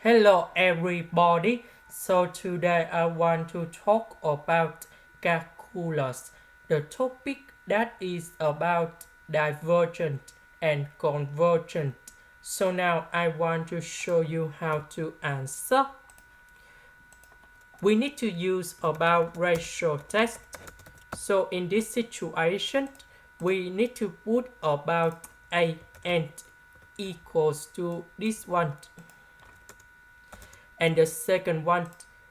Hello everybody. So today I want to talk about calculus. The topic that is about divergent and convergent. So now I want to show you how to answer. We need to use about ratio test. So in this situation, we need to put about a and equals to this one. And the second one,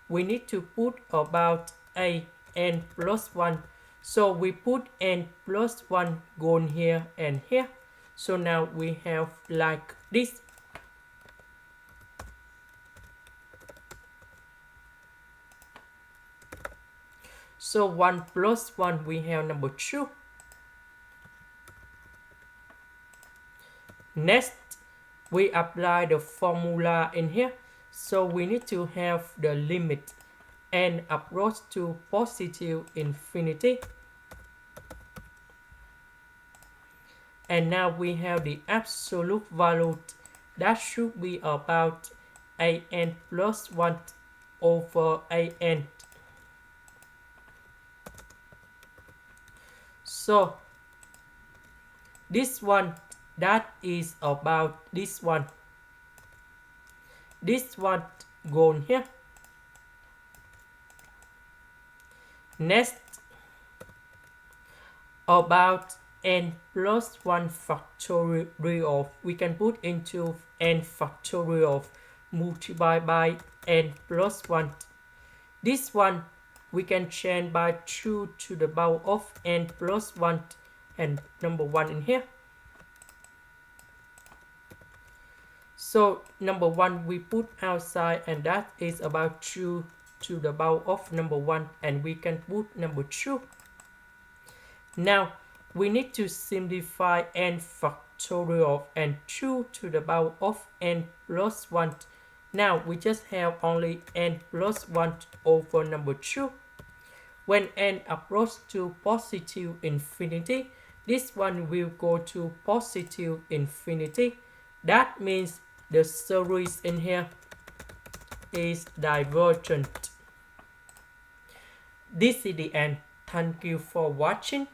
we need to put about a n plus 1. So we put n plus 1 going here and here. So now we have like this. So 1 plus 1, we have number 2. Next, we apply the formula in here. So we need to have the limit n approach to positive infinity. And now we have the absolute value that should be about a n plus 1 over a n. So this one, that is about this one. This one going here. Next, about n plus 1 factorial, we can put into n factorial multiplied by n plus 1. This one we can change by 2 to the power of n plus 1 and number 1 in here. So number 1 we put outside, and that is about 2 to the power of number 1, and we can put number 2. Now we need to simplify n factorial and 2 to the power of n plus 1. Now we just have only n plus 1 over number 2. When n approaches to positive infinity, this one will go to positive infinity. That means the series in here is divergent. This is the end. Thank you for watching.